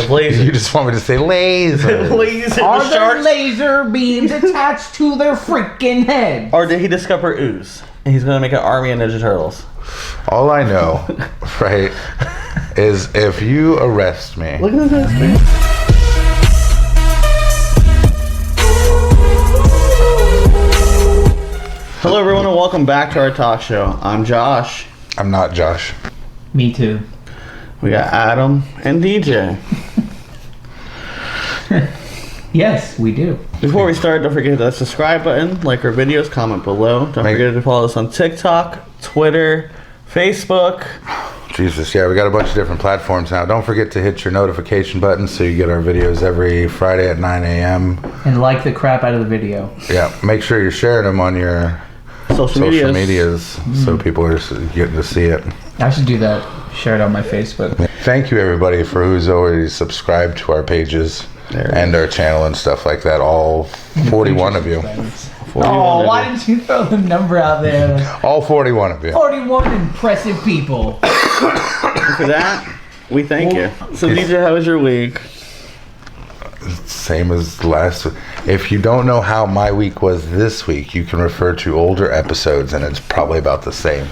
laser. You just want me to say laser. Laser. Are The there sharks. laser beams attached to their freaking head? Or did he discover ooze? And he's gonna make an army of Ninja Turtles. All I know, right, is if you arrest me. Look at this, man. Hello, everyone, and welcome back to our talk show. I'm Josh. I'm not Josh. Me too. We got Adam and DJ. Yes, we do. Before we start, don't forget the subscribe button, like our videos, comment below. Don't forget to follow us on TikTok, Twitter, Facebook. Jesus, yeah, we got a bunch of different platforms now. Don't forget to hit your notification button so you get our videos every Friday at 9 a.m. And like the crap out of the video. Yeah, make sure you're sharing them on your Social medias. so people are getting to see it. I should do that. Share it on my Facebook. Thank you, everybody, for who's already subscribed to our pages and our channel and stuff like that. All 41 of you. Oh, why didn't you throw the number out there? All 41 of you. 41 impressive people. For that, we thank you. So, DJ, how was your week? Same as last week. If you don't know how my week was this week, you can refer to older episodes, and it's probably about the same.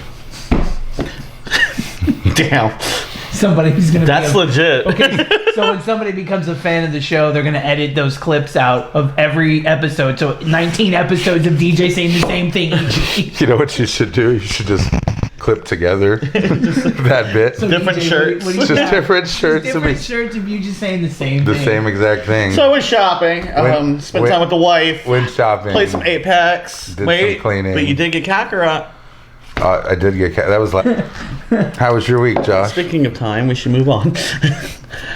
Damn. Somebody's gonna. That's legit. Okay, so when somebody becomes a fan of the show, they're gonna edit those clips out of every episode. So 19 episodes of DJ saying the same thing each week. You know what you should do? You should just clip together that bit. So Different DJ, shirts. what do you Just have? different shirts. Different shirts of you just saying the same The thing. same exact thing. So I was shopping, spent time with the wife, Went shopping. played some 8-packs. Did Wait, some cleaning. but you did get Kakarot. I did get that was like. How was your week, Josh? Speaking of time, we should move on.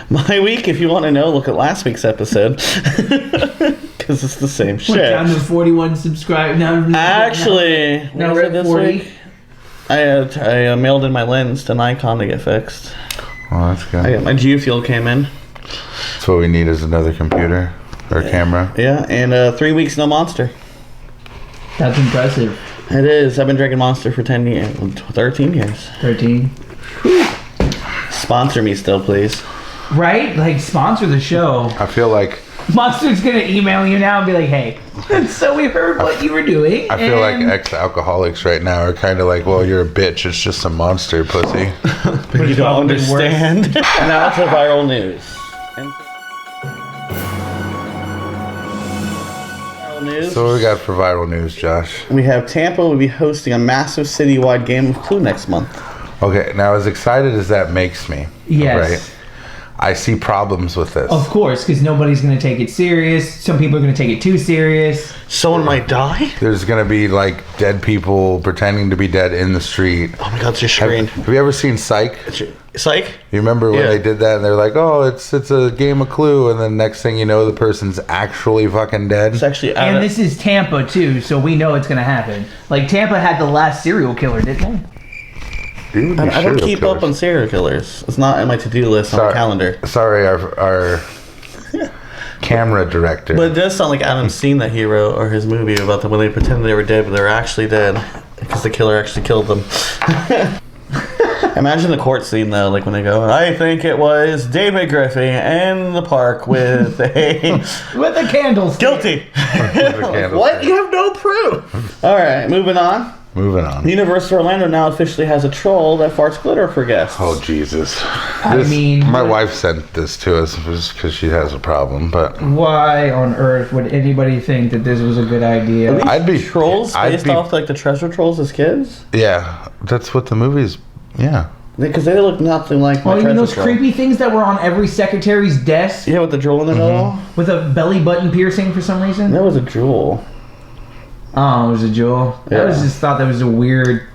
My week, if you want to know, look at last week's episode. Because it's the same Went shit. down to 41 subscribers. Actually, now we're we're at this 40. week. I mailed in my lens to Nikon to get fixed. Oh, that's good. My Geofuel came in. That's what we need is another computer or camera. Yeah, and 3 weeks, no Monster. That's impressive. It is. I've been drinking Monster for 10 years. 13 years. 13. Sponsor me still, please. Right? Like, sponsor the show. I feel like Monster's gonna email you now and be like, hey, so we heard what you were doing. I feel like and ex-alcoholics right now are kind of like, well, you're a bitch. It's just a Monster, pussy. But you it's don't probably understand. And now it's a viral news. And viral news. So what we got for viral news, Josh? We have Tampa will be hosting a massive citywide game of Clue next month. Okay, now as excited as that makes me, Yes. right? I see problems with this. Of course, because nobody's going to take it serious. Some people are going to take it too serious. Someone might die? There's gonna be like dead people pretending to be dead in the street. Oh my god, it's your Have, screen. have you ever seen Psych? Psych? You remember when Yeah. they did that and they're like, oh, it's a game of Clue, and then next thing you know, the person's actually fucking dead. It's actually out And of... this is Tampa, too, so we know it's going to happen. Like, Tampa had the last serial killer, didn't they? Dude, I these don't serial keep killers. up on serial killers. It's not in my to-do list on the calendar. Sorry, our camera director. But it does sound like Adam's seen that he wrote or his movie about when they pretended they were dead, but they were actually dead because the killer actually killed them. Imagine the court scene though, like when they go, I think it was David Griffey in the park with a With a candlestick. guilty. candlestick. What? You have no proof. All right, moving on. Moving on. Universal Orlando now officially has a troll that farts glitter for guests. Oh Jesus! I mean, my wife sent this to us just because she has a problem. But why on earth would anybody think that this was a good idea? I'd be Trolls based off like the treasure trolls as kids? Yeah, that's what the movie's. Yeah. Because they look nothing like my Oh, you mean treasure those troll. creepy things that were on every secretary's desk Yeah, with the jewel in the middle. with a belly button piercing for some reason? That was a jewel. Oh, it was a jewel. Yeah. I just thought that was a weird.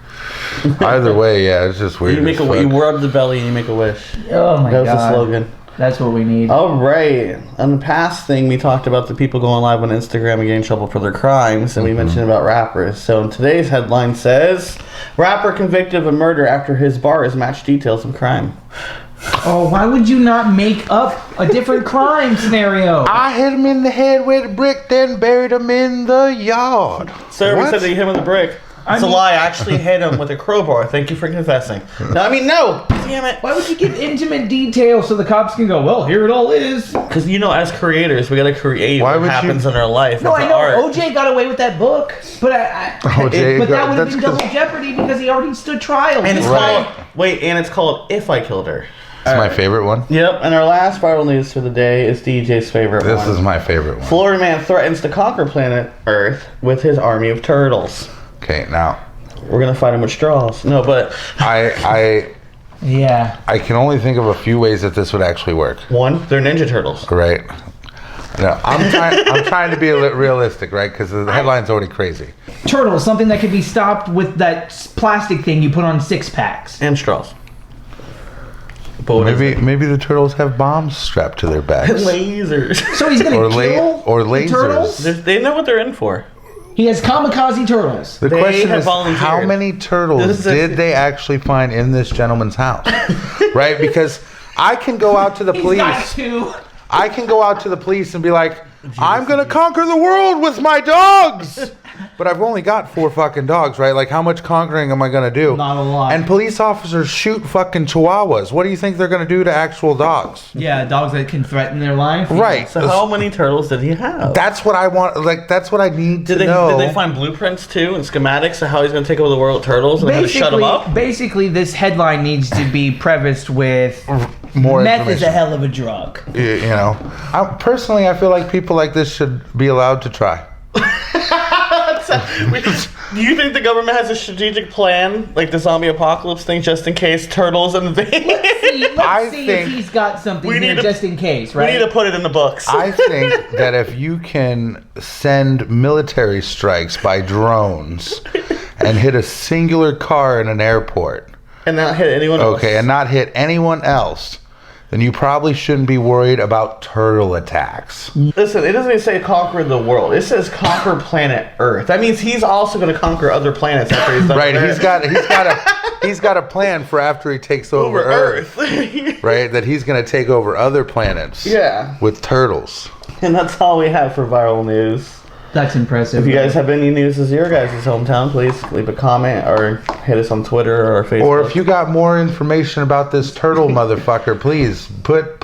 Either way, yeah, it's just weird. You make as you fuck. rub the belly and you make a wish. Oh my That was god. the slogan. That's what we need. All right. On the past thing, we talked about the people going live on Instagram and getting in trouble for their crimes, and we mentioned about rappers. So in today's headline says, rapper convicted of a murder after his bars match details of crime. Oh, why would you not make up a different crime scenario? I hit him in the head with a brick, then buried him in the yard. Sir, we What? said that you hit him with a brick. It's a lie. I actually hit him with a crowbar. Thank you for confessing. No, I mean, no. Damn it. Why would you give intimate details so the cops can go, well, here it all is? Because, you know, as creators, we got to create what happens in our life. No, I know. Art. OJ got away with that book. But but that would have been double jeopardy because he already stood trial. And it's called, and it's called If I Killed Her. It's my favorite one. Yep, and our last viral news for the day is DJ's favorite one. This is my favorite one. Florida man threatens to conquer planet Earth with his army of turtles. Okay, now we're gonna fight him with straws. No, but I can only think of a few ways that this would actually work. One, they're Ninja Turtles. Right. No, I'm trying to be realistic, right? Because the headline's already crazy. Turtles, something that could be stopped with that plastic thing you put on 6-packs. And straws. Maybe the turtles have bombs strapped to their backs. Lasers. So he's gonna kill lasers. turtles? They know what they're in for. He has kamikaze turtles. The question is, how many turtles did they actually find in this gentleman's house? Right? Because I can go out to the police. I can go out to the police and be like, I'm going to conquer the world with my dogs. But I've only got 4 fucking dogs, right? Like, how much conquering am I going to do? Not a lot. And police officers shoot fucking chihuahuas. What do you think they're going to do to actual dogs? Yeah, dogs that can threaten their life. Right. So how many turtles did he have? That's what I want. Like, that's what I need to know. Did they find blueprints, too, and schematics of how he's going to take over the world with turtles and how to shut them up? Basically, this headline needs to be prefaced with more meth is a hell of a drug. You know, personally, I feel like people like this should be allowed to try. Do you think the government has a strategic plan, like the zombie apocalypse thing, just in case turtles invade? Let's see if he's got something here just in case, right? We need to put it in the books. I think that if you can send military strikes by drones and hit a singular car in an airport, and not hit anyone else. Okay, and not hit anyone else, then you probably shouldn't be worried about turtle attacks. Listen, it doesn't even say conquer the world. It says conquer planet Earth. That means he's also going to conquer other planets after he's done. Right, he's got a plan for after he takes over Earth. Right, that he's going to take over other planets. Yeah. With turtles. And that's all we have for viral news. That's impressive. If you guys have any news as your guys' hometown, please leave a comment or hit us on Twitter or Facebook. Or if you got more information about this turtle motherfucker, please put.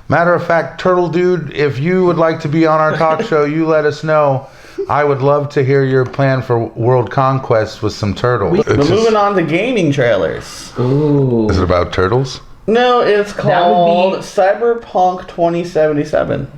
Matter of fact, Turtle Dude, if you would like to be on our talk show, you let us know. I would love to hear your plan for world conquest with some turtles. But moving on to gaming trailers. Ooh. Is it about turtles? No, it's called Cyberpunk 2077.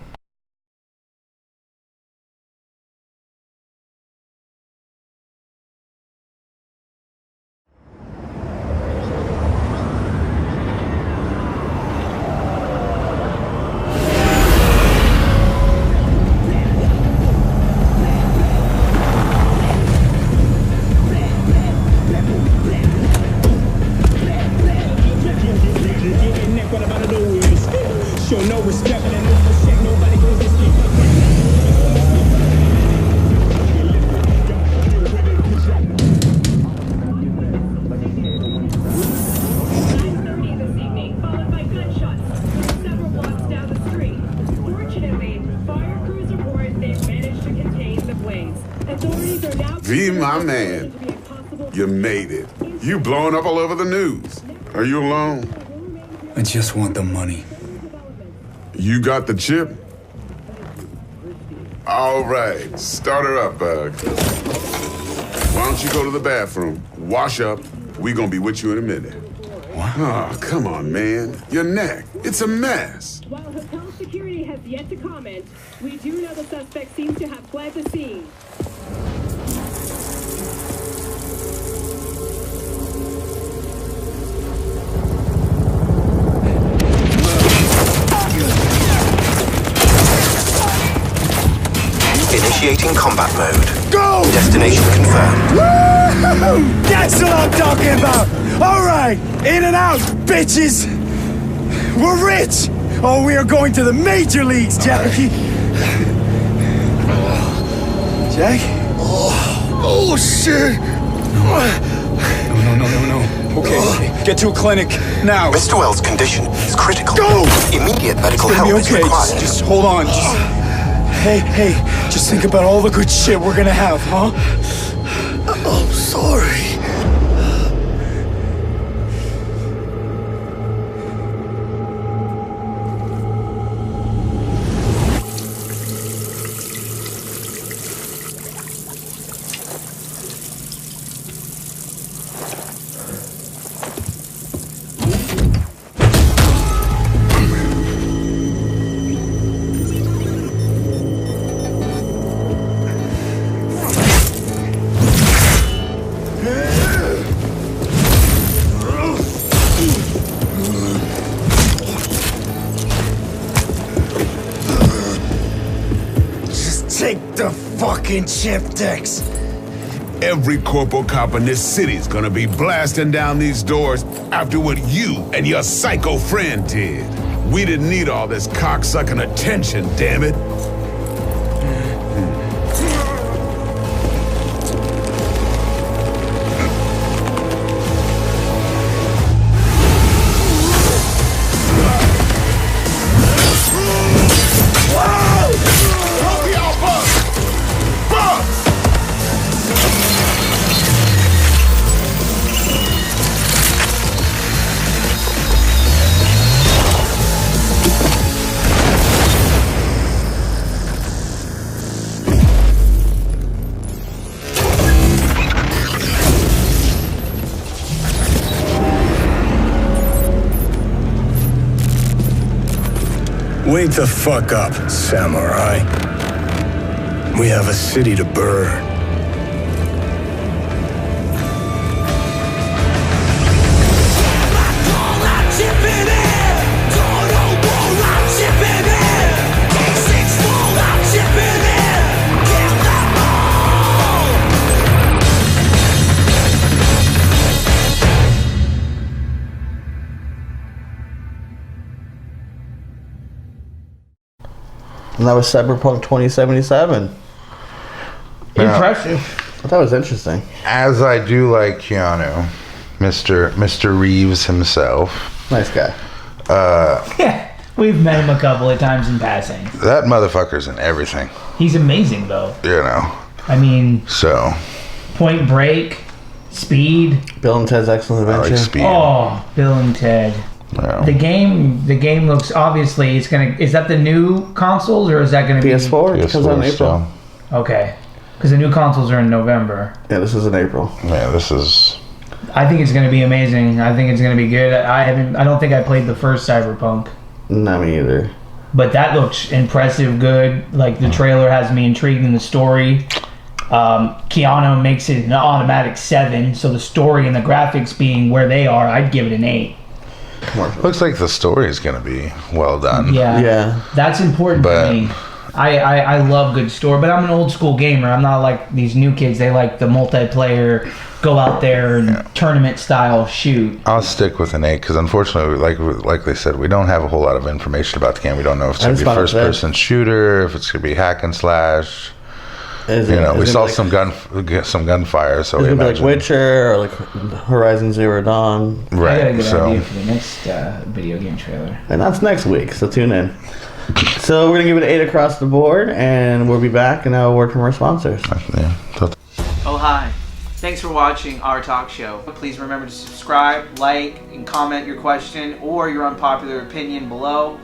V, my man, you made it. You blowing up all over the news. Are you alone? I just want the money. You got the chip? All right, start her up, Bug. Why don't you go to the bathroom, wash up, we gonna be with you in a minute. What? Oh, come on, man. Your neck, it's a mess. While hotel security has yet to comment, we do know the suspect seems to have fled the scene. Initiating combat mode. Go! Destination confirmed. Woo! That's what I'm talking about! Alright! In and out, bitches! We're rich! Oh, we are going to the major leagues, Jackie! Jack? Oh, shit! No. Okay, get to a clinic, now! Mr. Wells' condition is critical. Go! Immediate medical It's gonna help be okay. is required. Just hold on. Hey, just think about all the good shit we're gonna have, huh? I'm sorry. Take the fucking chip decks. Every corporal cop in this city's gonna be blasting down these doors after what you and your psycho friend did. We didn't need all this cocksucking attention, damn it. Wake the fuck up, samurai. We have a city to burn. And that was Cyberpunk 2077. Yeah. Impressive. I thought it was interesting. As I do like Keanu, Mr. Reeves himself. Nice guy. Yeah, we've met him a couple of times in passing. That motherfucker's in everything. He's amazing, though. You know. I mean, So. Point Break, Speed. Bill and Ted's Excellent I Adventure. like Speed. Oh, Bill and Ted. Yeah. The game looks, obviously it's gonna. Is that the new consoles or is that gonna be PS4? It comes out in PS4 April. still. Okay, because the new consoles are in November. Yeah, this is in April. Yeah, this is. I think it's gonna be amazing. I think it's gonna be good. I don't think I played the first Cyberpunk, Not me either. but that looks impressive. Good. Like the trailer has me intrigued in the story. Keanu makes it an automatic 7, so the story and the graphics being where they are, I'd give it an 8. Looks like the story is going to be well done. Yeah, that's important But- to me. I love good story, but I'm an old school gamer. I'm not like these new kids. They like the multiplayer, go out there and tournament style shoot. I'll stick with an 8 because unfortunately, like they said, we don't have a whole lot of information about the game. We don't know if it's going to be first person shooter, if it's going to be hack and slash. We saw some gunfire, so we It's gonna be like imagine. Witcher or like Horizon Zero Dawn. I got a Right. good So idea for the next video game trailer. And that's next week, so tune in. So we're gonna give it an 8 across the board, and we'll be back. And now a word from our sponsors. yeah. Oh, hi. Thanks for watching our talk show. Please remember to subscribe, like, and comment your question or your unpopular opinion below.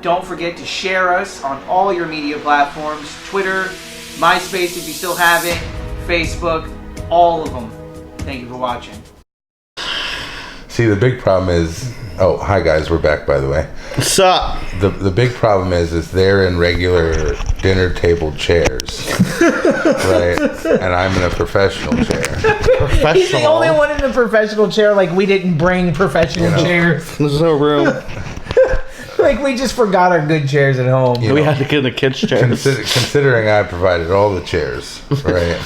Don't forget to share us on all your media platforms, Twitter, MySpace if you still have it, Facebook, all of them. Thank you for watching. See, the big problem is. Oh, hi guys, we're back by the way. What's up? The big problem is they're in regular dinner table chairs, right? And I'm in a professional chair. He's the only one in a professional chair. Like we didn't bring professional chairs. There's no room. Like we just forgot our good chairs at home. You We know, had to get in the kids' chairs. considering I provided all the chairs, right?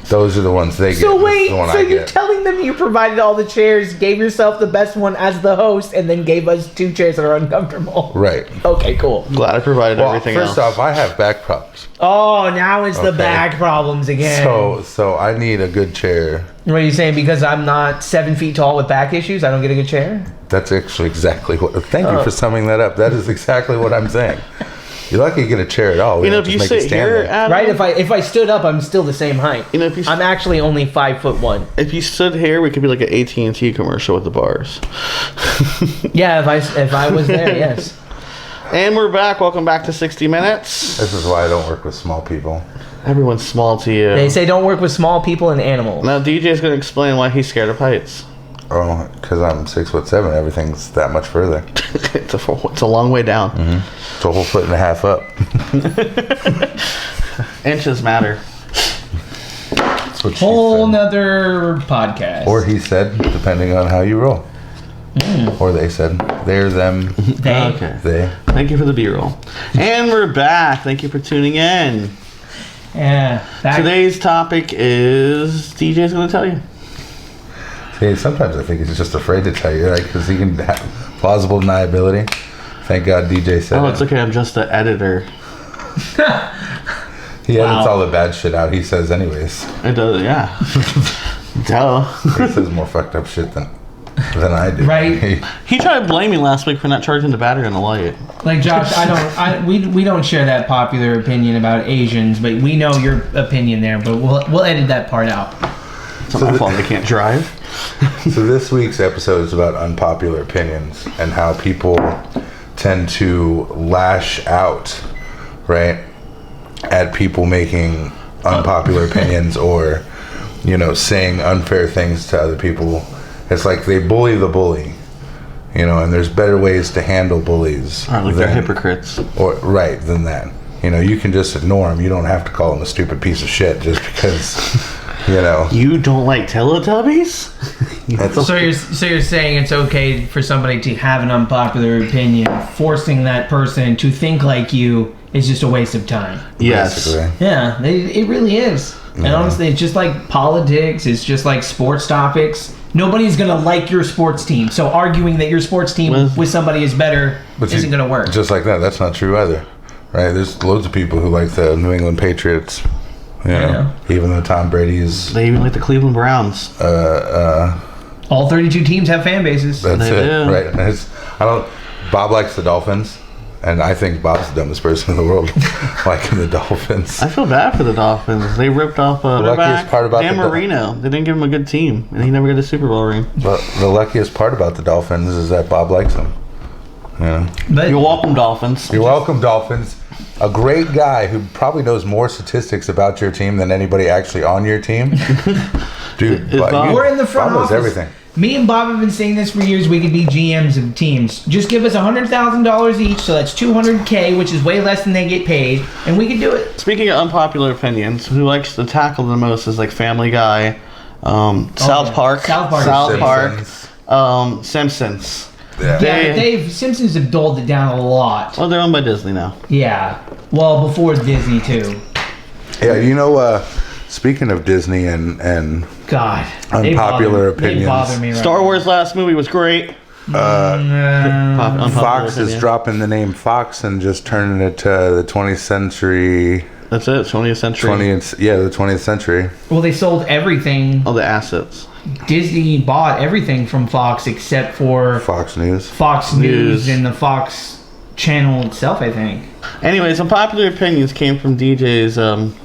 Those are the ones they get. So This is wait, the one so I you're get. telling them you provided all the chairs, gave yourself the best one as the host, and then gave us 2 chairs that are uncomfortable? Right. Okay, cool. Glad I provided Well, everything first else. off, I have back problems, Oh, now it's the Okay. back problems again. so I need a good chair. What are you saying? Because I'm not 7 feet tall with back issues, I don't get a good chair? That's actually exactly what. Thank you for summing that up. That is exactly what I'm saying. You're lucky you get a chair at all. We You know, don't if you just make sit stand here, there. Adam, Right? If I stood up, I'm still the same height. You know, if you- I'm actually only 5'1". if you stood here, we could be like an AT&T commercial with the bars. Yeah, if I was there, yes. And we're back. Welcome back to 60 Minutes. This is why I don't work with small people. Everyone's small to you. They say don't work with small people and animals. Now DJ's going to explain why he's scared of heights. Oh, because I'm 6'7", everything's that much further. It's a long way down. It's a whole 1.5 up. Inches matter. That's what she Whole said. nother podcast. Or he said, depending on how you roll. Or they said, they're them, They. Okay. they. Thank you for the B-roll. And we're back. Thank you for tuning in. Yeah. Today's topic is DJ's going to tell you. See, sometimes I think he's just afraid to tell you, like, because he can have plausible deniability. Thank God DJ said Oh, it. it's okay. I'm just the editor. He edits all the bad shit out he says anyways. It does, yeah. Duh. He says more fucked up shit than I do. Right. He tried to blame me last week for not charging the battery on the light. Like Josh, we don't share that popular opinion about Asians, but we know your opinion there. But we'll edit that part out. It's not my fault they can't drive. So this week's episode is about unpopular opinions and how people tend to lash out, right, at people making unpopular opinions or, you know, saying unfair things to other people. It's like they bully the bully, you know, and there's better ways to handle bullies. Like they're hypocrites. Or right than that. You know, you can just ignore them. You don't have to call them a stupid piece of shit just because. You know, you don't like Teletubbies? So you're saying it's okay for somebody to have an unpopular opinion, forcing that person to think like you is just a waste of time. Yes. basically. Yeah, it really is. And honestly, it's just like politics. It's just like sports topics. Nobody's gonna like your sports team, so arguing that your sports team with somebody is better isn't gonna work. Just like that, that's not true either, right? There's loads of people who like the New England Patriots. You know, even though Tom Brady's... They even like the Cleveland Browns. All 32 teams have fan bases. That's They it, do. right? Bob likes the Dolphins, and I think Bob's the dumbest person in the world liking the Dolphins. I feel bad for the Dolphins. They ripped off luckiest part about Dan Marino. They didn't give him a good team, and he never got a Super Bowl ring. But the luckiest part about the Dolphins is that Bob likes them. You know? But You're welcome, Dolphins. You're welcome, Dolphins. A great guy who probably knows more statistics about your team than anybody actually on your team. Dude, we're in the front Bob knows office. everything. Me and Bob have been saying this for years. We could be GMs of teams. Just give us $100,000 each, so that's $200K, which is way less than they get paid, and we could do it. Speaking of unpopular opinions, who likes to tackle the most is like Family Guy, South Park, Simpsons. Yeah. Dave Simpsons have doled it down a lot. Well, they're owned by Disney now. Yeah. Well, before Disney too. Yeah, you know, speaking of Disney and God, unpopular opinions, they bother me right Star now. Wars last movie was great. Unpopular Fox is opinion. dropping the name Fox and just turning it to the 20th century. That's it. 20th century. The 20th century. Well, they sold everything. All the assets. Disney bought everything from Fox except for Fox News. Fox News and the Fox channel itself, I think. Anyways, unpopular opinions came from DJ's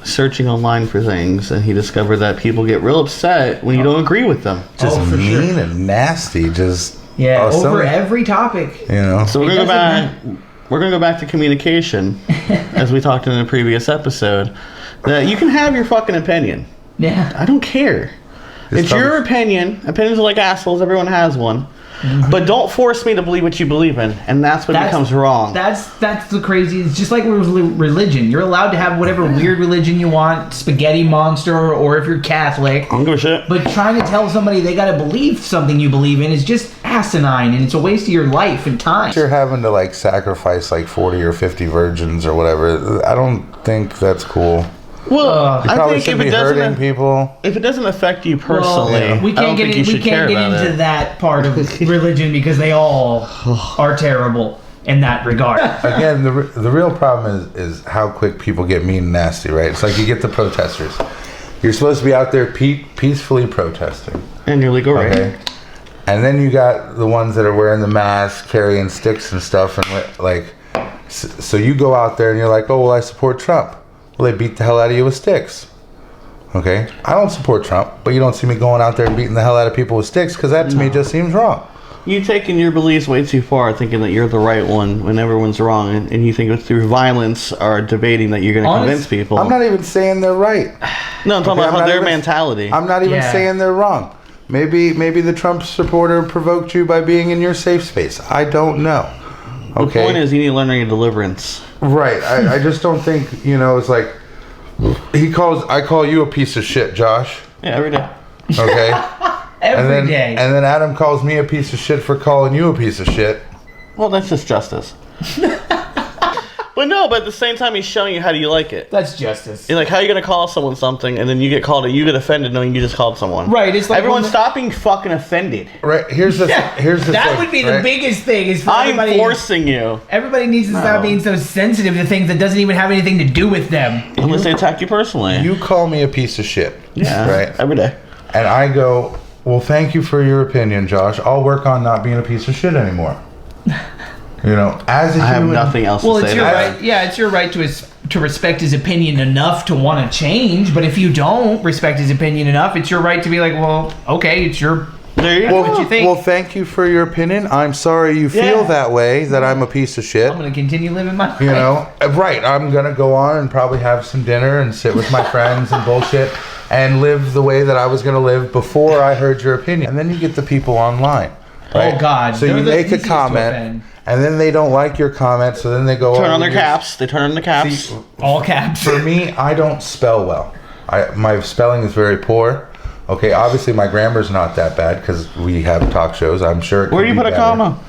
searching online for things, and he discovered that people get real upset when you don't agree with them. Just for mean sure. and nasty. Just Over every topic. You know. So we're gonna go back to communication, as we talked in a previous episode. That you can have your fucking opinion. Yeah. I don't care. It's your opinion. Opinions are like assholes. Everyone has one. Mm-hmm. But don't force me to believe what you believe in, and that's what becomes wrong. That's the crazy. It's just like with religion. You're allowed to have whatever weird religion you want, spaghetti monster, or if you're Catholic. I don't give a shit. But trying to tell somebody they got to believe something you believe in is just asinine, and it's a waste of your life and time. You're having to like sacrifice like 40 or 50 virgins or whatever. I don't think that's cool. Well, I think if it hurting people. If it doesn't affect you personally, we can't get into that part of religion because they all are terrible in that regard. Again, the real problem is how quick people get mean and nasty, right? It's like you get the protesters. You're supposed to be out there peacefully protesting. And you're legal, okay? Right? And then you got the ones that are wearing the mask, carrying sticks and stuff, and like So you go out there and you're like, oh, well, I support Trump. Well, they beat the hell out of you with sticks. Okay? I don't support Trump, but you don't see me going out there and beating the hell out of people with sticks, because that to me just seems wrong. You taking your beliefs way too far, thinking that you're the right one when everyone's wrong, and you think it's through violence or debating that you're going to convince people. I'm not even saying they're right. No, I'm talking about their mentality. I'm not even saying they're wrong. Maybe the Trump supporter provoked you by being in your safe space. I don't know. Okay. The point is, you need to learn your deliverance. Right. I just don't think, it's like I call you a piece of shit, Josh. Yeah, every day. Okay. Every day. And then Adam calls me a piece of shit for calling you a piece of shit. Well, that's just justice. But at the same time, he's showing you how do you like it. That's justice. You're like, how are you going to call someone something, and then you get offended knowing you just called someone. Right. It's like everyone stop being fucking offended. Right. Here's the that thing, would be the biggest thing. Is for I'm forcing you. Everybody needs to stop being so sensitive to things that doesn't even have anything to do with them. Unless they attack you personally. You call me a piece of shit. Yeah. Right. Every day. And I go, well, thank you for your opinion, Josh. I'll work on not being a piece of shit anymore. As a human, I have nothing else to say. It's your right. Yeah, it's your right to respect his opinion enough to want to change. But if you don't respect his opinion enough, it's your right to be like, well, okay, it's your. There you go. What you think? Well, thank you for your opinion. I'm sorry you feel that way, that I'm a piece of shit. I'm going to continue living my life. Right. I'm going to go on and probably have some dinner and sit with my friends and bullshit and live the way that I was going to live before I heard your opinion. And then you get the people online. Right? Oh, God. So you make a comment, and then they don't like your comment, so then they go... Turn on their caps. They turn on the caps. See, all caps. For me, I don't spell well. My spelling is very poor. Okay, obviously my grammar's not that bad because we have talk shows. I'm sure it could Where do you be put a better. comma?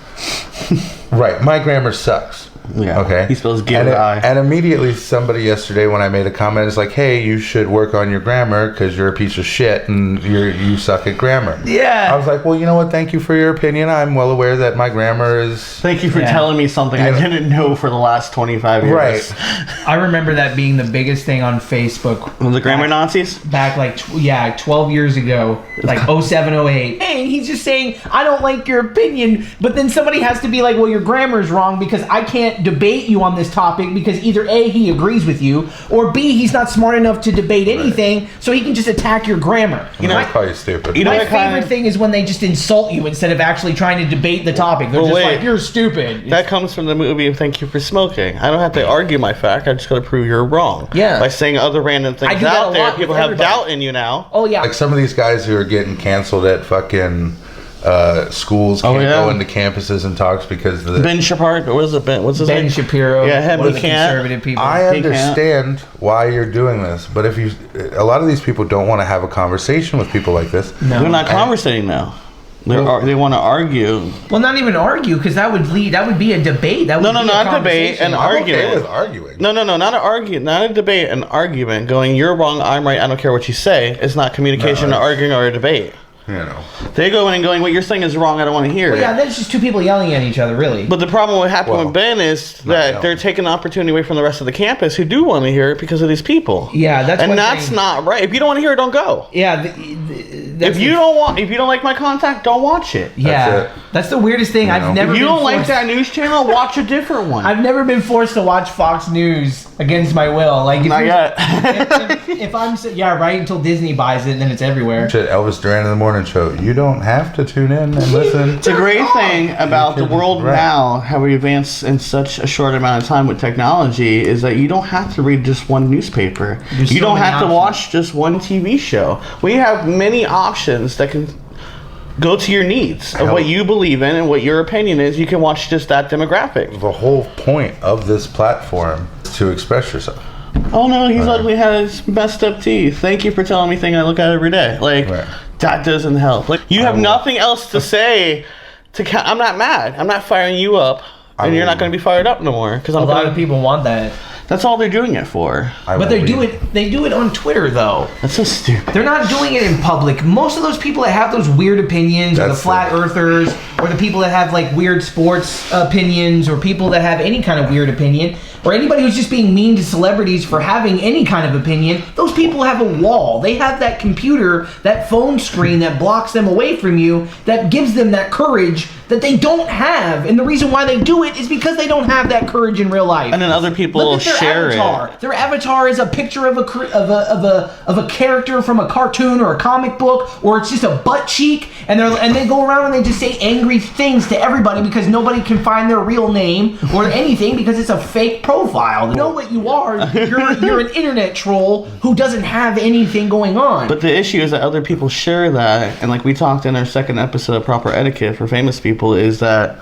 Right, my grammar sucks. Yeah. Okay. He spells give-I. And immediately somebody yesterday when I made a comment is like, hey, you should work on your grammar because you're a piece of shit and you suck at grammar. Yeah. I was like, well, you know what? Thank you for your opinion. I'm well aware that my grammar is... Thank you for telling me something I didn't know for the last 25 years. Right. I remember that being the biggest thing on Facebook. Was the grammar Nazis? Back 12 years ago, like 07, 08. Hey, he's just saying, I don't like your opinion, but then somebody has to be like, well, your grammar's wrong because I can't debate you on this topic because either A, he agrees with you, or B, he's not smart enough to debate anything, so he can just attack your grammar. I call you stupid. My favorite thing is when they just insult you instead of actually trying to debate the topic. They're like, you're stupid. That comes from the movie Thank You for Smoking. I don't have to argue my fact. I just got to prove you're wrong. Yeah. By saying other random things out there, people have doubt in you now. Oh, yeah. Like some of these guys who are getting canceled at fucking... schools can't go into campuses and talks because the Ben Shapiro, what is it? What's his name? Ben Shapiro. Yeah, him. One of He the can't. conservative people. I understand why you're doing this, but if a lot of these people don't want to have a conversation with people like this. No. They're not conversating now. They want to argue. Well, not even argue, because that would be a debate. That would not debate, an argument. I'm okay with arguing. No, not an argument, not a debate, an argument. Going, you're wrong, I'm right, I don't care what you say. It's not communication, or arguing, or a debate. They go in and going, what you're saying is wrong, I don't want to hear it. Yeah, that's just two people yelling at each other, really. But the problem with happening with Ben is that they're taking the opportunity away from the rest of the campus who do want to hear it because of these people. Yeah, that's not right. If you don't want to hear it, don't go. Yeah, if you don't like my content, don't watch it. Yeah, that's the weirdest thing. I've never. If you don't like that news channel, watch a different one. I've never been forced to watch Fox News against my will. Like not yet. if I'm right until Disney buys it, and then it's everywhere. Shit, Elvis Duran in the Morning Show. You don't have to tune in and listen. It's a great thing about the world now, how we advance in such a short amount of time with technology, is that you don't have to read just one newspaper. You don't have to watch just one TV show. We have many options that can go to your needs of what you believe in and what your opinion is. You can watch just that demographic. The whole point of this platform is to express yourself. Oh no, he's ugly, has messed up teeth. Thank you for telling me things I look at every day. That doesn't help. Like, you have nothing else to say. I'm not mad. I'm not firing you up, and you're not going to be fired up no more. Because a lot of people want that. That's all they're doing it for. But they do it on Twitter, though. That's so stupid. They're not doing it in public. Most of those people that have those weird opinions, or the flat earthers, or the people that have like weird sports opinions, or people that have any kind of weird opinion, or anybody who's just being mean to celebrities for having any kind of opinion, those people have a wall. They have that computer, that phone screen that blocks them away from you, that gives them that courage that they don't have. And the reason why they do it is because they don't have that courage in real life. And then other people share it. Their avatar is a picture of a character from a cartoon or a comic book, or it's just a butt cheek, and they go around and they just say angry things to everybody because nobody can find their real name or anything because it's a fake profile. You know what you are? You're an internet troll who doesn't have anything going on. But the issue is that other people share that, and like we talked in our second episode of Proper Etiquette for famous people, is that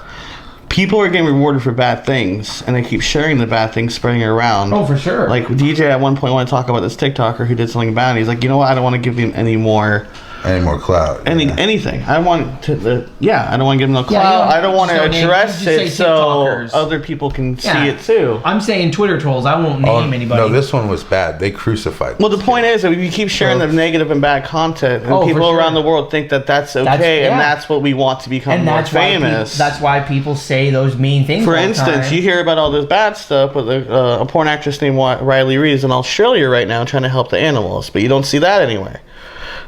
people are getting rewarded for bad things, and they keep sharing the bad things, spreading it around. Oh, for sure. Like DJ at one point wanted to talk about this TikToker who did something bad, and he's like, you know what? I don't want to give him any more clout. Anything. I want to. I don't want to give him no clout. I don't want to address it so other people can see it too. I'm saying Twitter trolls. I won't name anybody. No, this one was bad. They crucified. Well, the point is that we keep sharing the negative and bad content, and people around the world think that that's okay, and that's what we want to become more famous. That's why people say those mean things. For instance, you hear about all this bad stuff with a porn actress named Riley Reid is in Australia right now trying to help the animals, but you don't see that anywhere.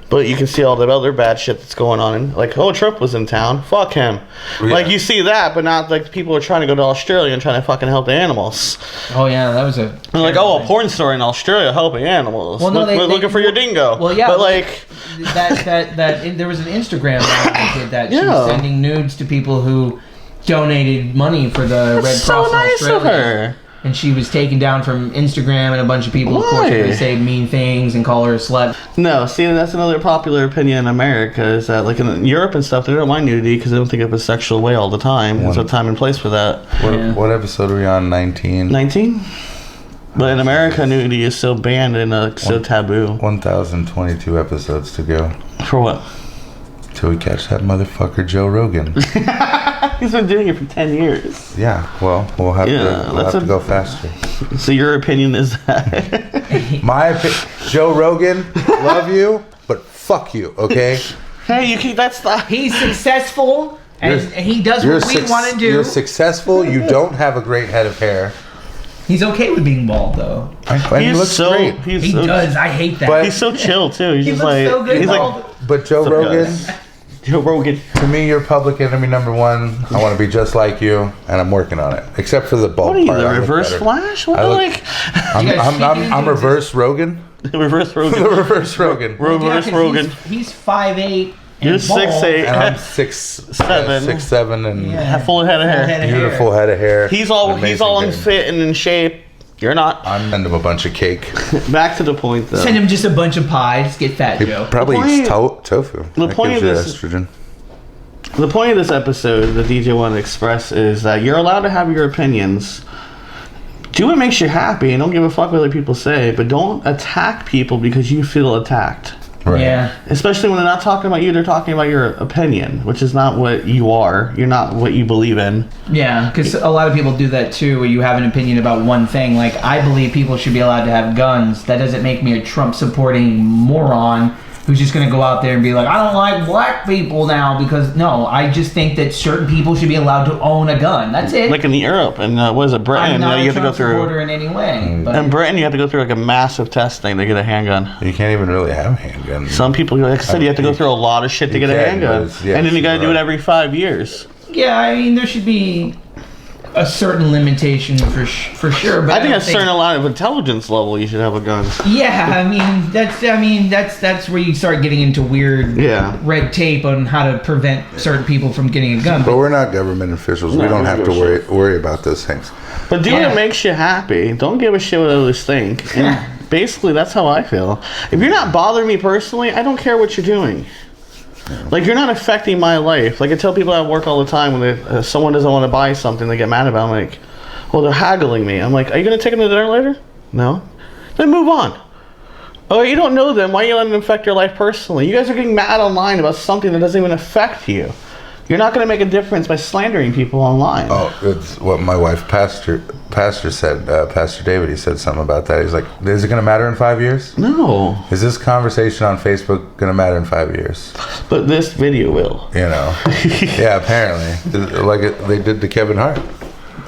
But you can see all the other bad shit that's going on. And like, oh, Trump was in town. Fuck him. Yeah. Like, you see that, but not like people are trying to go to Australia and trying to fucking help the animals. Oh, yeah, that was a... And like, oh, a porn star in Australia helping animals. Well, no, looking for your dingo. Well, yeah. But like... there was an Instagram that did that. She was sending nudes to people who donated money for the Red Cross in Australia. So nice of her. And she was taken down from Instagram, and a bunch of people, of course, are going to say mean things and call her a slut. No, see, that's another popular opinion in America, is that, like, in Europe and stuff, they don't mind nudity because they don't think of a sexual way all the time. There's a time and place for that. What episode are we on? 19? 19? But in America, nudity is so banned and so taboo. 1,022 episodes to go. For what? Till we catch that motherfucker Joe Rogan. He's been doing it for 10 years. Yeah, well, we'll have to go faster. So your opinion is that? My opinion, Joe Rogan, love you, but fuck you, okay? Hey, he's successful, and he does what we want to do. You're successful, you don't have a great head of hair. He's okay with being bald, though. He looks great. He does. I hate that. But he's so chill, too. He's just looks so good bald. But Joe Rogan, to me, you're public enemy number one. I want to be just like you, and I'm working on it. Except for the bald part. What are you, the reverse Flash? What I'm reverse Rogan. Reverse Rogan. The reverse Rogan. Reverse Rogan. He's 5'8". You're 6'8", and I'm 6'7", 6'7", and full head of hair. Beautiful head of hair. He's all fit and in shape. You're not. I'm sending him a bunch of cake. Back to the point, though. Send him just a bunch of pies. Get fat, Joe. Probably eats tofu. The point of this estrogen. The point of this episode that DJ wanted to express is that you're allowed to have your opinions. Do what makes you happy, and don't give a fuck what other people say. But don't attack people because you feel attacked. Right. Yeah. Especially when they're not talking about you, they're talking about your opinion, which is not what you are. You're not what you believe in. Yeah, because a lot of people do that too, where you have an opinion about one thing. Like, I believe people should be allowed to have guns. That doesn't make me a Trump-supporting moron who's just going to go out there and be like, I don't like black people now because, no, I just think that certain people should be allowed to own a gun. That's it. Like in Europe and what is it, Britain? I'm not you a have to go through supporter in any way. But in Britain, you have to go through like a massive testing to get a handgun. You can't even really have a handgun. Some people, like I said, you have to go through a lot of shit to get a handgun. And then you got to do it every 5 years. Yeah, I mean, there should be a certain limitation for sure, but I think a certain amount of intelligence level you should have a gun. Yeah, I mean that's where you start getting into weird red tape on how to prevent certain people from getting a gun. But we're not government officials. We don't have to worry about those things. But do what makes you happy. Don't give a shit what others think. And basically, that's how I feel. If you're not bothering me personally, I don't care what you're doing. Like, you're not affecting my life. Like, I tell people at work all the time when someone doesn't want to buy something, they get mad about it. I'm like, well, they're haggling me. I'm like, are you going to take them to dinner later? No. Then move on. Oh, you don't know them. Why are you letting them affect your life personally? You guys are getting mad online about something that doesn't even affect you. You're not going to make a difference by slandering people online. Oh, it's what my wife, Pastor said. Pastor David, he said something about that. He's like, is it going to matter in 5 years? No. Is this conversation on Facebook going to matter in 5 years? But this video will. You know. Yeah, apparently. Like they did to Kevin Hart.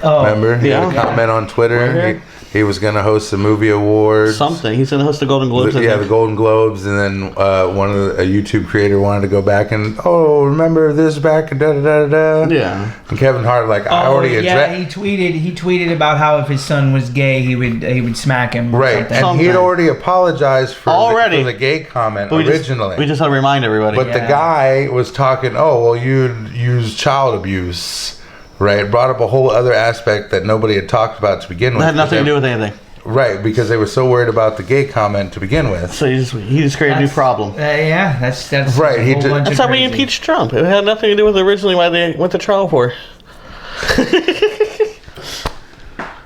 Oh. Remember? He had a comment on Twitter. Right. He was going to host the movie awards. Something. He's going to host the Golden Globes. Yeah, the Golden Globes. And then a YouTube creator wanted to go back and, remember this back and da-da-da-da-da. Yeah. And Kevin Hart, like, I already addressed. He tweeted about how if his son was gay, he would smack him. Right. And he had already apologized for the gay comment originally. We just had to remind everybody. But the guy was talking, you'd use child abuse. Right, brought up a whole other aspect that nobody had talked about to begin with. It had nothing to do with anything. Right, because they were so worried about the gay comment to begin with. So he just created a new problem. That's right. That's how we impeached Trump. It had nothing to do with originally why they went to trial for.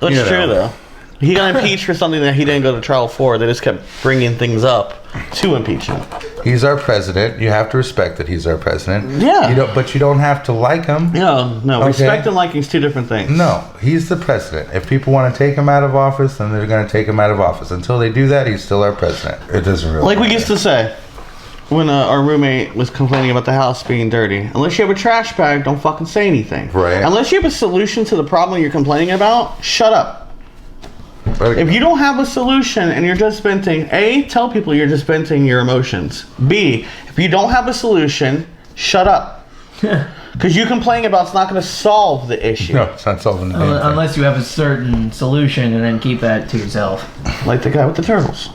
That's true though. He got impeached for something that he didn't go to trial for. They just kept bringing things up to impeach him. He's our president. You have to respect that he's our president. Yeah. But you don't have to like him. No. Okay. Respect and liking is two different things. No, he's the president. If people want to take him out of office, then they're going to take him out of office. Until they do that, he's still our president. It doesn't really Like matter. we used to say when our roommate was complaining about the house being dirty. Unless you have a trash bag, don't fucking say anything. Right. Unless you have a solution to the problem you're complaining about, shut up. If you don't have a solution and you're just venting, A, tell people you're just venting your emotions. B, if you don't have a solution, shut up. Because you complaining about it's not going to solve the issue. No, it's not solving the unless you have a certain solution and then keep that to yourself. Like the guy with the turtles.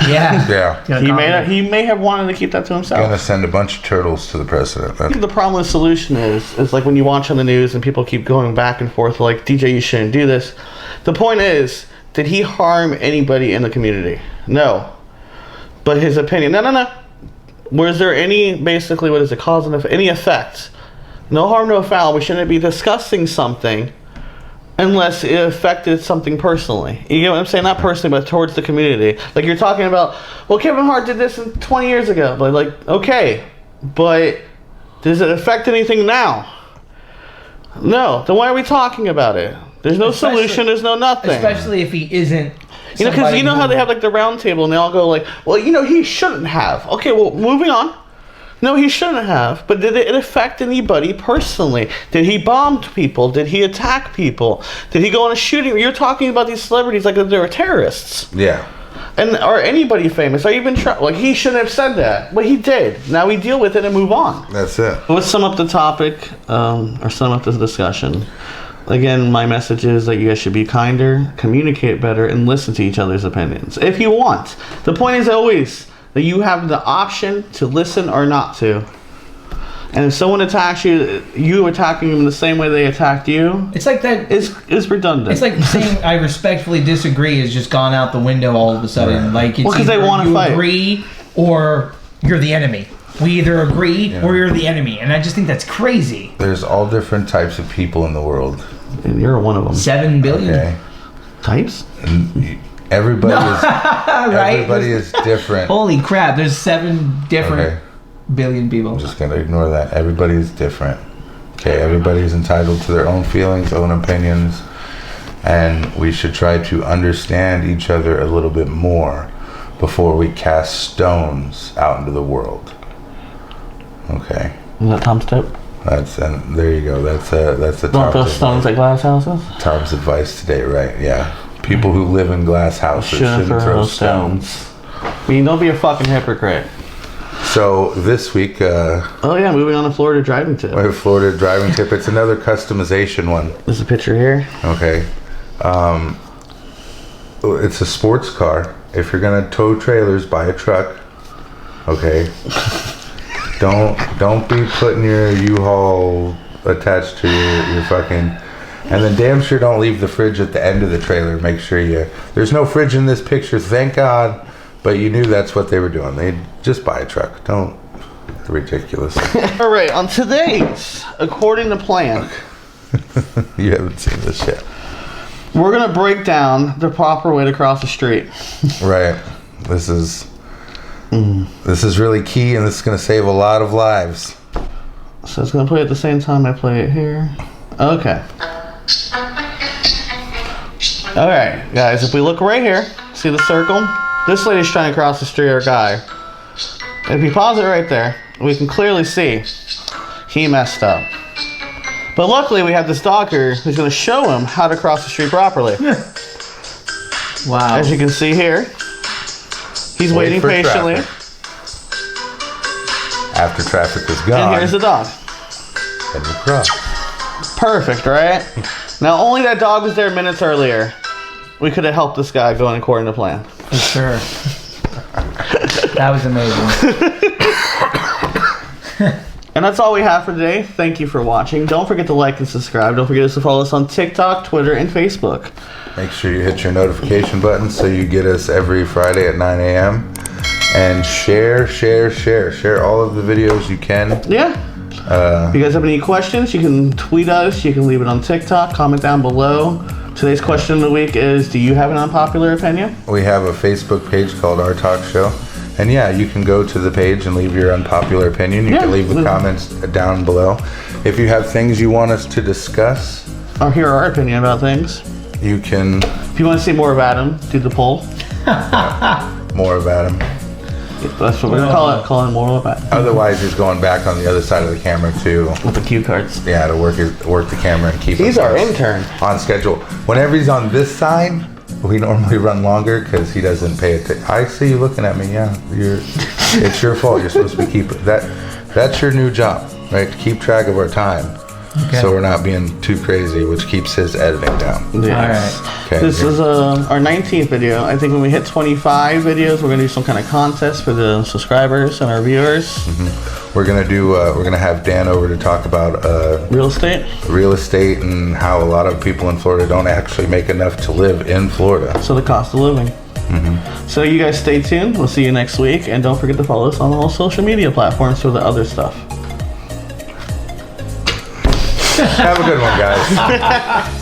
Yeah. He may have wanted to keep that to himself. Going to send a bunch of turtles to the president. The problem with the solution is like when you watch on the news and people keep going back and forth like, DJ, you shouldn't do this. The point is, did he harm anybody in the community? No. But his opinion, no. Was there any, basically, what is it, cause and effect? Any effect? No harm, no foul. We shouldn't be discussing something unless it affected something personally. You get what I'm saying? Not personally, but towards the community. Like you're talking about, well, Kevin Hart did this 20 years ago. But like, okay, but does it affect anything now? No. Then why are we talking about it? There's no solution. There's no nothing. Especially if he isn't. Because you know how they have like the round table and they all go like, well, he shouldn't have. Okay, well, moving on. No, he shouldn't have. But did it affect anybody personally? Did he bomb people? Did he attack people? Did he go on a shooting? You're talking about these celebrities like they were terrorists. Yeah. And or anybody famous, or even like he shouldn't have said that, but he did. Now we deal with it and move on. That's it. Let's sum up the topic, or sum up this discussion. Again, my message is that you guys should be kinder, communicate better, and listen to each other's opinions. If you want. The point is always that you have the option to listen or not to. And if someone attacks you, you attacking them the same way they attacked you, it's like that is redundant. It's like saying I respectfully disagree has just gone out the window all of a sudden. Right. Like it's because they want to fight. Agree or you're the enemy. We either agree or you're the enemy, and I just think that's crazy. There's all different types of people in the world. And you're one of them. 7 billion. Okay. Types? Everybody is right? Everybody is different. Holy crap, there's 7 different billion people. I'm just going to ignore that. Everybody is different. Okay, everybody is entitled to their own feelings, own opinions, and we should try to understand each other a little bit more before we cast stones out into the world. Okay. Is that Tom's tip? And there you go. That's the Don't throw stones at glass houses? Tom's advice today, right? Yeah. People who live in glass houses shouldn't throw stones. I mean, don't be a fucking hypocrite. So this week, moving on to Florida driving tip. We have Florida driving tip. It's another customization one. There's a picture here. Okay. It's a sports car. If you're gonna tow trailers, buy a truck. Okay. Don't be putting your U-Haul attached to your fucking. And then damn sure don't leave the fridge at the end of the trailer. Make sure there's no fridge in this picture, thank God. But you knew that's what they were doing. They just buy a truck. Don't. Ridiculous. All right, on today's, according to plan. You haven't seen this yet. We're going to break down the proper way to cross the street. Right. This is really key, and this is going to save a lot of lives. So it's going to play at the same time I play it here. Okay. Alright, guys, if we look right here, see the circle? This lady's trying to cross the street, or guy. If we pause it right there, we can clearly see he messed up. But luckily, we have this doctor who's going to show him how to cross the street properly. Wow. As you can see here, he's waiting patiently. Traffic. After traffic is gone. And here's the dog. And you cross. Perfect, right? Now, only that dog was there minutes earlier. We could have helped this guy going according to plan. For sure. That was amazing. And that's all we have for today. Thank you for watching. Don't forget to like and subscribe. Don't forget to follow us on TikTok, Twitter, and Facebook. Make sure you hit your notification button so you get us every Friday at 9 a.m. And share all of the videos you can. Yeah. If you guys have any questions, you can tweet us. You can leave it on TikTok. Comment down below. Today's question of the week is, do you have an unpopular opinion? We have a Facebook page called Our Talk Show. And yeah, you can go to the page and leave your unpopular opinion. You can leave the comments down below. If you have things you want us to discuss, or hear our opinion about things, you can. If you want to see more of Adam, do the poll. More of Adam. That's what we're going to call it. Calling more of Adam. Otherwise, he's going back on the other side of the camera too. With the cue cards. Yeah, to work the camera and keep. He's our intern. On schedule. Whenever he's on this side, we normally run longer because he doesn't pay attention. I see you looking at me. Yeah, it's your fault. You're supposed to be keeping that. That's your new job, right? To keep track of our time, so we're not being too crazy, which keeps his editing down. Yes. All right. Okay. This is our 19th video. I think when we hit 25 videos, we're gonna do some kind of contest for the subscribers and our viewers. Mm-hmm. We're gonna have Dan over to talk about real estate and how a lot of people in Florida don't actually make enough to live in Florida. So the cost of living. Mm-hmm. So you guys stay tuned. We'll see you next week, and don't forget to follow us on all social media platforms for the other stuff. Have a good one, guys.